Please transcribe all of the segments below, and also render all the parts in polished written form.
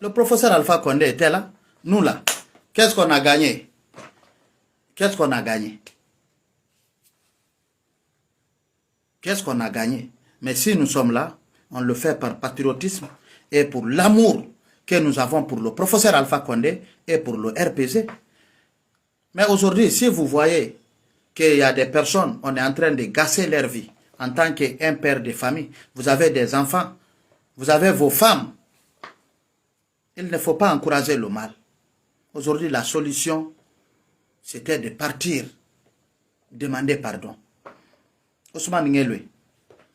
Le professeur Alpha Condé était là, nous là. Qu'est-ce qu'on a gagné? Qu'est-ce qu'on a gagné? Qu'est-ce qu'on a gagné? Mais si nous sommes là, on le fait par patriotisme et pour l'amour que nous avons pour le professeur Alpha Condé et pour le RPZ. Mais aujourd'hui, si vous voyez qu'il y a des personnes, on est en train de gasser leur vie en tant qu'un père de famille, vous avez des enfants, vous avez vos femmes, il ne faut pas encourager le mal. Aujourd'hui, la solution, c'était de partir, demander pardon. Ousmane Nguelwe,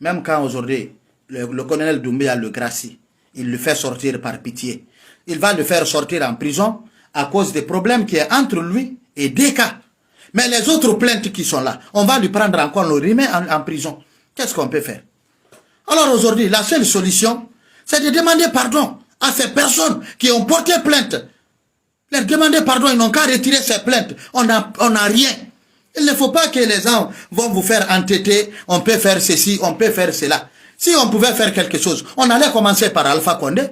même quand aujourd'hui, le colonel Doumbia le gracie, il le fait sortir par pitié. Il va le faire sortir en prison à cause des problèmes qui est entre lui et Deka. Mais les autres plaintes qui sont là, on va lui prendre encore, le remet en prison. Qu'est-ce qu'on peut faire? Alors aujourd'hui, la seule solution, c'est de demander pardon à ces personnes qui ont porté plainte. Leur demander pardon, ils n'ont qu'à retirer ces plaintes. On n'a rien. Il ne faut pas que les gens vont vous faire entêter, on peut faire ceci, on peut faire cela. Si on pouvait faire quelque chose, on allait commencer par Alpha Condé.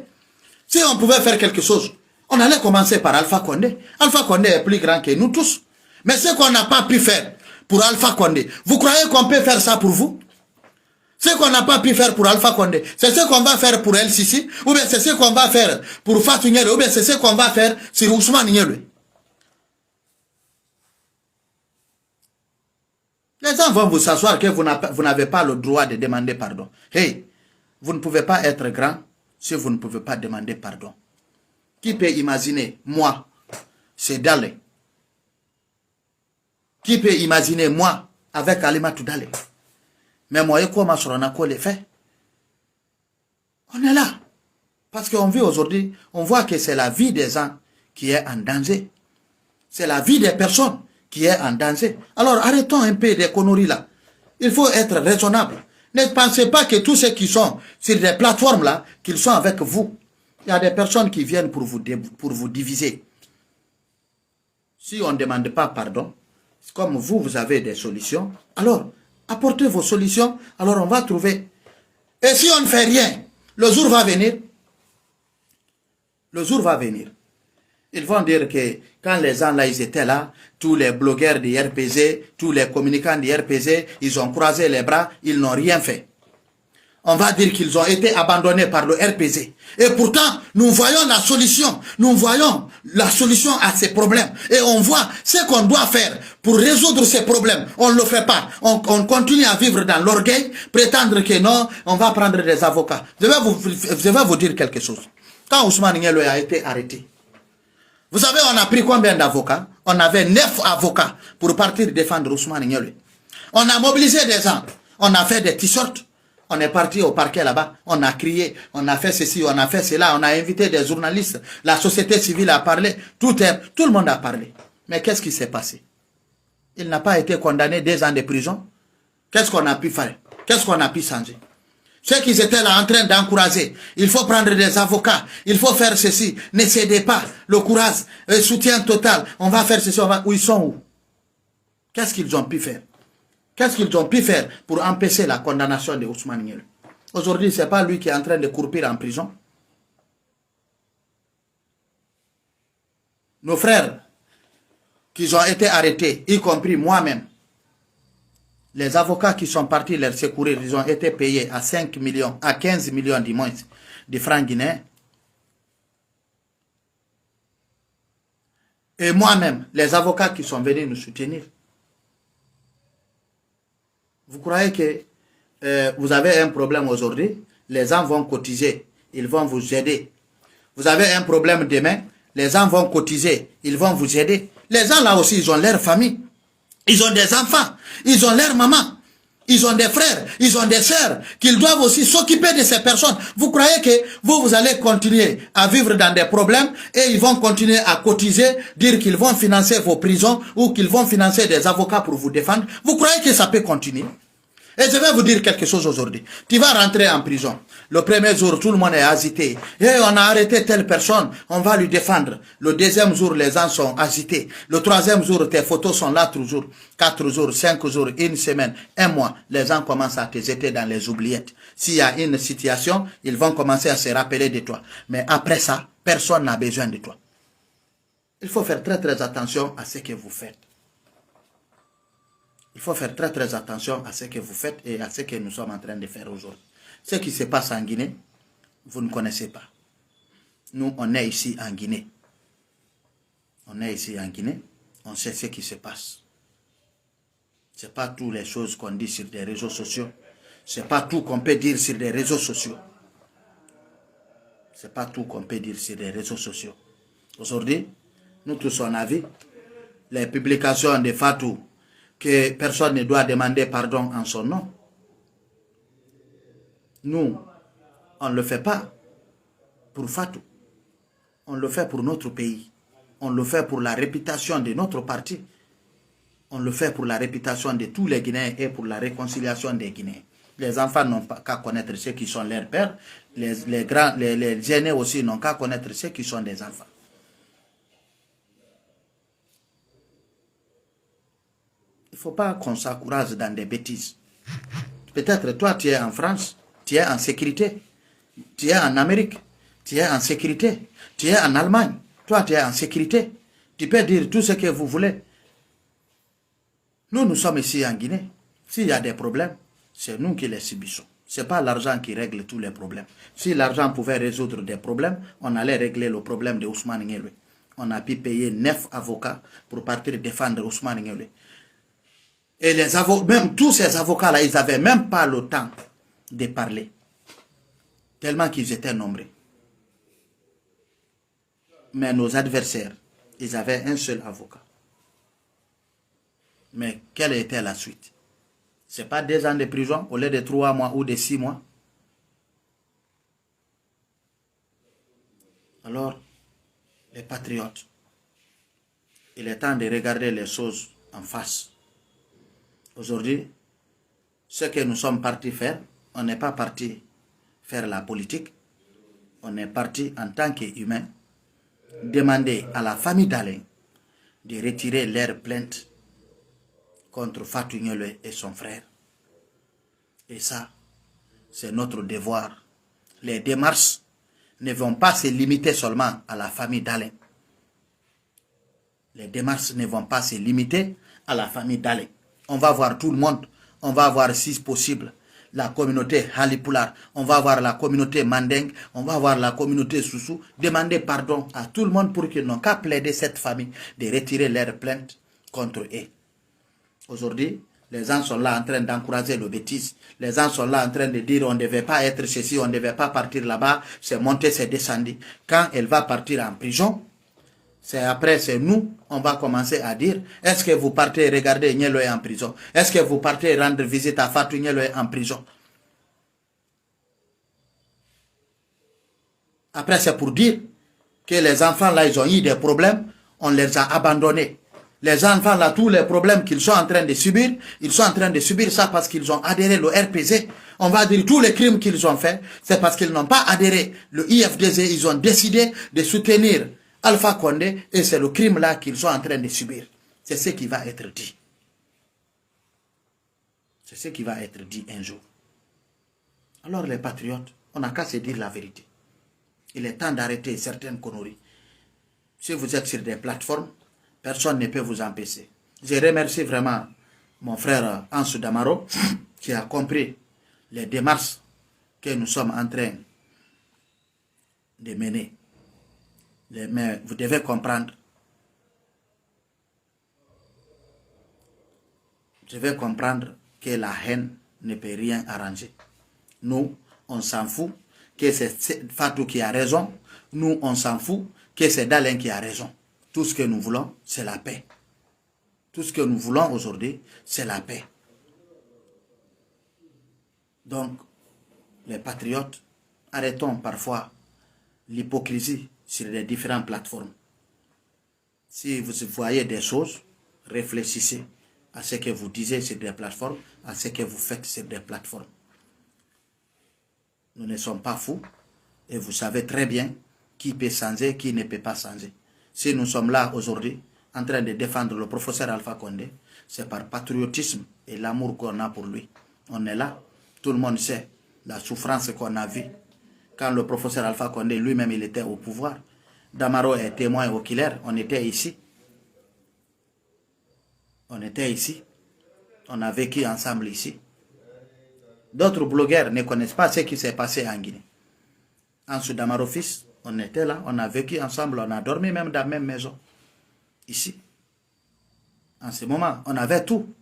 Si on pouvait faire quelque chose, on allait commencer par Alpha Condé. Alpha Condé est plus grand que nous tous. Mais ce qu'on n'a pas pu faire pour Alpha Condé, vous croyez qu'on peut faire ça pour vous? Ce qu'on n'a pas pu faire pour Alpha Condé, c'est ce qu'on va faire pour El Sisi, ou bien c'est ce qu'on va faire pour Fatou Nguelwe, ou bien c'est ce qu'on va faire sur Ousmane Nguelwe. Les gens vont vous s'asseoir que vous n'avez pas le droit de demander pardon. Hey, vous ne pouvez pas être grand si vous ne pouvez pas demander pardon. Qui peut imaginer, moi, c'est Dale. Qui peut imaginer, moi, avec Alimatou Dale? Mais moi, comment on a quoi les fait? On est là. Parce qu'on vit aujourd'hui, on voit que c'est la vie des gens qui est en danger. C'est la vie des personnes qui est en danger. Alors arrêtons un peu des conneries là. Il faut être raisonnable. Ne pensez pas que tous ceux qui sont sur des plateformes là, qu'ils sont avec vous. Il y a des personnes qui viennent pour vous diviser. Si on ne demande pas pardon, comme vous avez des solutions, alors apportez vos solutions, alors on va trouver. Et si on ne fait rien, le jour va venir. Le jour va venir. Ils vont dire que quand les gens là, ils étaient là, tous les blogueurs du RPZ, tous les communicants du RPZ, ils ont croisé les bras, ils n'ont rien fait. On va dire qu'ils ont été abandonnés par le RPZ. Et pourtant, nous voyons la solution. Nous voyons la solution à ces problèmes. Et on voit ce qu'on doit faire pour résoudre ces problèmes. On ne le fait pas. On continue à vivre dans l'orgueil, prétendre que non, on va prendre des avocats. Je vais vous dire quelque chose. Quand Ousmane Nguelwe a été arrêté, vous savez, on a pris combien d'avocats? On avait 9 avocats pour partir défendre Ousmane Nguelwe. On a mobilisé des gens. On a fait des t-shirts. On est parti au parquet là-bas, on a crié, on a fait ceci, on a fait cela, on a invité des journalistes, la société civile a parlé, tout le monde a parlé. Mais qu'est-ce qui s'est passé? Il n'a pas été condamné 2 ans de prison. Qu'est-ce qu'on a pu faire? Qu'est-ce qu'on a pu changer? Ceux qui étaient là en train d'encourager, il faut prendre des avocats, il faut faire ceci, ne cédez pas, le courage, le soutien total, on va faire ceci, où ils sont où? Qu'est-ce qu'ils ont pu faire? Qu'est-ce qu'ils ont pu faire pour empêcher la condamnation de Ousmane Nguelwe? Aujourd'hui, ce n'est pas lui qui est en train de courir en prison. Nos frères qui ont été arrêtés, y compris moi-même, les avocats qui sont partis leur secourir, ils ont été payés à 5 millions, à 15 millions du moins de francs guinéens. Et moi-même, les avocats qui sont venus nous soutenir. Vous croyez que vous avez un problème aujourd'hui, les gens vont cotiser, ils vont vous aider. Vous avez un problème demain, les gens vont cotiser, ils vont vous aider. Les gens là aussi, ils ont leur famille, ils ont des enfants, ils ont leur maman, ils ont des frères, ils ont des sœurs, qu'ils doivent aussi s'occuper de ces personnes. Vous croyez que vous allez continuer à vivre dans des problèmes et ils vont continuer à cotiser, dire qu'ils vont financer vos prisons ou qu'ils vont financer des avocats pour vous défendre? Vous croyez que ça peut continuer? Et je vais vous dire quelque chose aujourd'hui. Tu vas rentrer en prison. Le premier jour, tout le monde est agité. Et on a arrêté telle personne, on va lui défendre. Le deuxième jour, les gens sont agités. Le troisième jour, tes photos sont là toujours. 4 jours, 5 jours, une semaine, un mois. Les gens commencent à te jeter dans les oubliettes. S'il y a une situation, ils vont commencer à se rappeler de toi. Mais après ça, personne n'a besoin de toi. Il faut faire très très attention à ce que vous faites. Il faut faire très très attention à ce que vous faites et à ce que nous sommes en train de faire aujourd'hui. Ce qui se passe en Guinée, vous ne connaissez pas. Nous, on est ici en Guinée. On est ici en Guinée, on sait ce qui se passe. Ce n'est pas toutes les choses qu'on dit sur des réseaux sociaux. Ce n'est pas tout qu'on peut dire sur des réseaux sociaux. Ce n'est pas tout qu'on peut dire sur les réseaux sociaux. Aujourd'hui, nous tous on a vu les publications de Fatou que personne ne doit demander pardon en son nom. Nous, on ne le fait pas pour Fatou. On le fait pour notre pays. On le fait pour la réputation de notre parti. On le fait pour la réputation de tous les Guinéens et pour la réconciliation des Guinéens. Les enfants n'ont pas qu'à connaître ceux qui sont leurs pères. Les aînés aussi n'ont qu'à connaître ceux qui sont des enfants. Il ne faut pas qu'on s'encourage dans des bêtises. Peut-être toi, tu es en France, tu es en sécurité. Tu es en Amérique, tu es en sécurité. Tu es en Allemagne, toi, tu es en sécurité. Tu peux dire tout ce que vous voulez. Nous, nous sommes ici en Guinée. S'il y a des problèmes, c'est nous qui les subissons. Ce n'est pas l'argent qui règle tous les problèmes. Si l'argent pouvait résoudre des problèmes, on allait régler le problème de Ousmane Nguelwe. On a pu payer 9 avocats pour partir défendre Ousmane Nguelwe. Et les avocats, même tous ces avocats-là, ils n'avaient même pas le temps de parler. Tellement qu'ils étaient nombreux. Mais nos adversaires, ils avaient un seul avocat. Mais quelle était la suite? Ce n'est pas 2 ans de prison au lieu de 3 mois ou de 6 mois. Alors, les patriotes, il est temps de regarder les choses en face. Aujourd'hui, ce que nous sommes partis faire, on n'est pas parti faire la politique. On est parti en tant qu'humain demander à la famille d'Alain de retirer leur plainte contre Fatou Nguelwe et son frère. Et ça, c'est notre devoir. Les démarches ne vont pas se limiter seulement à la famille d'Alain. Les démarches ne vont pas se limiter à la famille d'Alain. On va voir tout le monde. On va voir, si possible, la communauté Halipular. On va voir la communauté Mandeng. On va voir la communauté Soussou. Demander pardon à tout le monde pour qu'ils n'ont qu'à plaider cette famille de retirer leur plainte contre eux. Aujourd'hui, les gens sont là en train d'encourager le bêtise. Les gens sont là en train de dire on ne devait pas être ceci, on ne devait pas partir là-bas. C'est monté, c'est descendu. Quand elle va partir en prison, c'est après, c'est nous, on va commencer à dire, est-ce que vous partez regarder Nguelwe en prison? Est-ce que vous partez rendre visite à Fatou Nguelwe en prison? Après, c'est pour dire que les enfants là, ils ont eu des problèmes, on les a abandonnés. Les enfants là, tous les problèmes qu'ils sont en train de subir, ils sont en train de subir ça parce qu'ils ont adhéré au RPZ. On va dire tous les crimes qu'ils ont fait, c'est parce qu'ils n'ont pas adhéré. Le IFDZ, ils ont décidé de soutenir Alpha Condé et c'est le crime là qu'ils sont en train de subir. C'est ce qui va être dit. C'est ce qui va être dit un jour. Alors les patriotes, on n'a qu'à se dire la vérité. Il est temps d'arrêter certaines conneries. Si vous êtes sur des plateformes, personne ne peut vous empêcher. Je remercie vraiment mon frère Ansou Damaro qui a compris les démarches que nous sommes en train de mener. Mais vous devez comprendre. Vous devez comprendre que la haine ne peut rien arranger. Nous, on s'en fout que c'est Fatou qui a raison. Nous, on s'en fout que c'est Dalein qui a raison. Tout ce que nous voulons, c'est la paix. Tout ce que nous voulons aujourd'hui, c'est la paix. Donc, les patriotes, arrêtons parfois l'hypocrisie sur les différentes plateformes. Si vous voyez des choses, réfléchissez à ce que vous disiez sur des plateformes, à ce que vous faites sur des plateformes. Nous ne sommes pas fous et vous savez très bien qui peut changer, qui ne peut pas changer. Si nous sommes là aujourd'hui en train de défendre le professeur Alpha Condé, c'est par patriotisme et l'amour qu'on a pour lui. On est là, tout le monde sait la souffrance qu'on a vue quand le professeur Alpha Condé lui-même il était au pouvoir. Damaro est témoin oculaire, on était ici. On était ici. On a vécu ensemble ici. D'autres blogueurs ne connaissent pas ce qui s'est passé en Guinée. En Damaro fils, on était là, on a vécu ensemble, on a dormi même dans la même maison. Ici. En ce moment, on avait tout.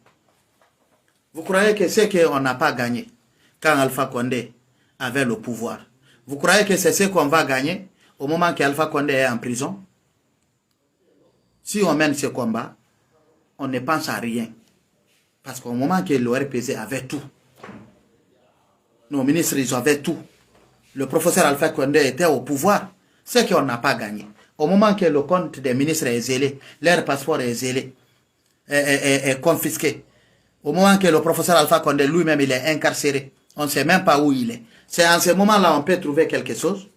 Vous croyez que c'est qu'on n'a pas gagné quand Alpha Condé avait le pouvoir? Vous croyez que c'est ce qu'on va gagner au moment qu'Alpha Condé est en prison? Si on mène ce combat, on ne pense à rien. Parce qu'au moment que le RPZ avait tout, nos ministres, ils avaient tout. Le professeur Alpha Condé était au pouvoir. C'est qu'on n'a pas gagné. Au moment que le compte des ministres est zélé, leur passeport est zélé, est confisqué. Au moment que le professeur Alpha Condé lui-même il est incarcéré, on ne sait même pas où il est. C'est en ce moment-là on peut trouver quelque chose.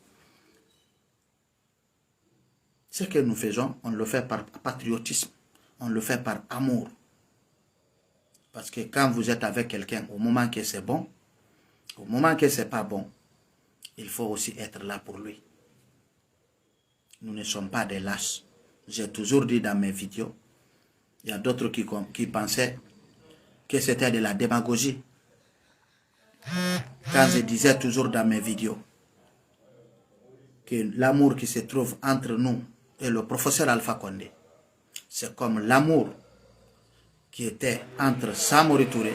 Ce que nous faisons, on le fait par patriotisme. On le fait par amour. Parce que quand vous êtes avec quelqu'un, au moment que c'est bon, au moment que c'est pas bon, il faut aussi être là pour lui. Nous ne sommes pas des lâches. J'ai toujours dit dans mes vidéos, il y a d'autres qui pensaient que c'était de la démagogie. Quand je disais toujours dans mes vidéos que l'amour qui se trouve entre nous et le professeur Alpha Condé, c'est comme l'amour qui était entre Samori Touré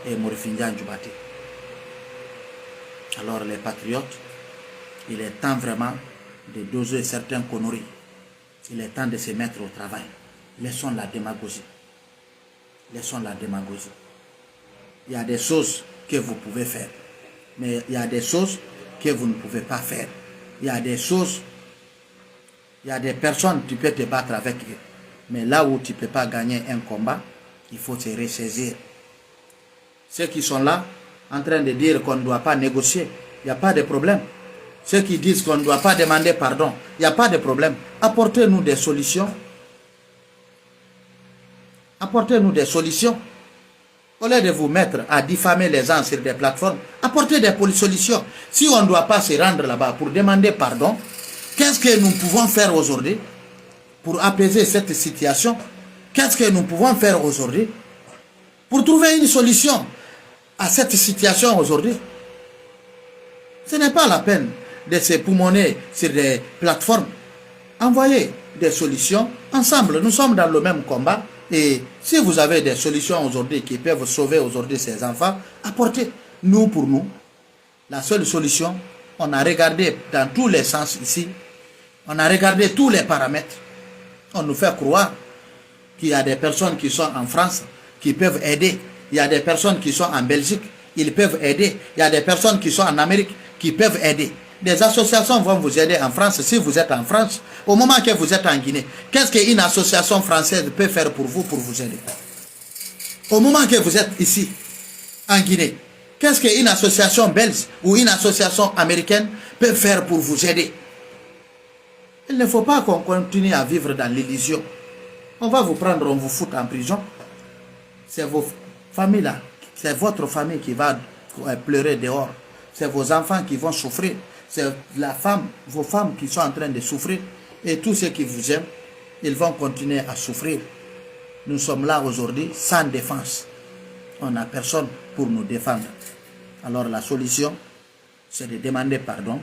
et Morifindian Djoubate. Alors les patriotes, il est temps vraiment de doser certaines conneries. Il est temps de se mettre au travail. Laissons la démagogie. Laissons la démagogie. Il y a des choses que vous pouvez faire. Mais il y a des choses que vous ne pouvez pas faire. Il y a des choses, il y a des personnes, tu peux te battre avec eux. Mais là où tu ne peux pas gagner un combat, il faut se ressaisir. Ceux qui sont là, en train de dire qu'on ne doit pas négocier, il n'y a pas de problème. Ceux qui disent qu'on ne doit pas demander pardon, il n'y a pas de problème. Apportez-nous des solutions. Apportez-nous des solutions. Au lieu de vous mettre à diffamer les gens sur des plateformes, apportez des solutions. Si on ne doit pas se rendre là-bas pour demander pardon, qu'est-ce que nous pouvons faire aujourd'hui pour apaiser cette situation? Qu'est-ce que nous pouvons faire aujourd'hui pour trouver une solution à cette situation aujourd'hui? Ce n'est pas la peine de se poumonner sur des plateformes. Envoyez des solutions ensemble. Nous sommes dans le même combat. Et si vous avez des solutions aujourd'hui qui peuvent sauver aujourd'hui ces enfants, apportez. Nous, pour nous, la seule solution, on a regardé dans tous les sens ici, on a regardé tous les paramètres. On nous fait croire qu'il y a des personnes qui sont en France qui peuvent aider. Il y a des personnes qui sont en Belgique, ils peuvent aider. Il y a des personnes qui sont en Amérique qui peuvent aider. Des associations vont vous aider en France si vous êtes en France. Au moment que vous êtes en Guinée, qu'est-ce qu'une association française peut faire pour vous aider? Au moment que vous êtes ici, en Guinée, qu'est-ce qu'une association belge ou une association américaine peut faire pour vous aider? Il ne faut pas qu'on continue à vivre dans l'illusion. On va vous prendre, on vous fout en prison. C'est vos familles là, c'est votre famille qui va pleurer dehors. C'est vos enfants qui vont souffrir. C'est vos femmes qui sont en train de souffrir. Et tous ceux qui vous aiment, ils vont continuer à souffrir. Nous sommes là aujourd'hui sans défense. On n'a personne pour nous défendre. Alors la solution, c'est de demander pardon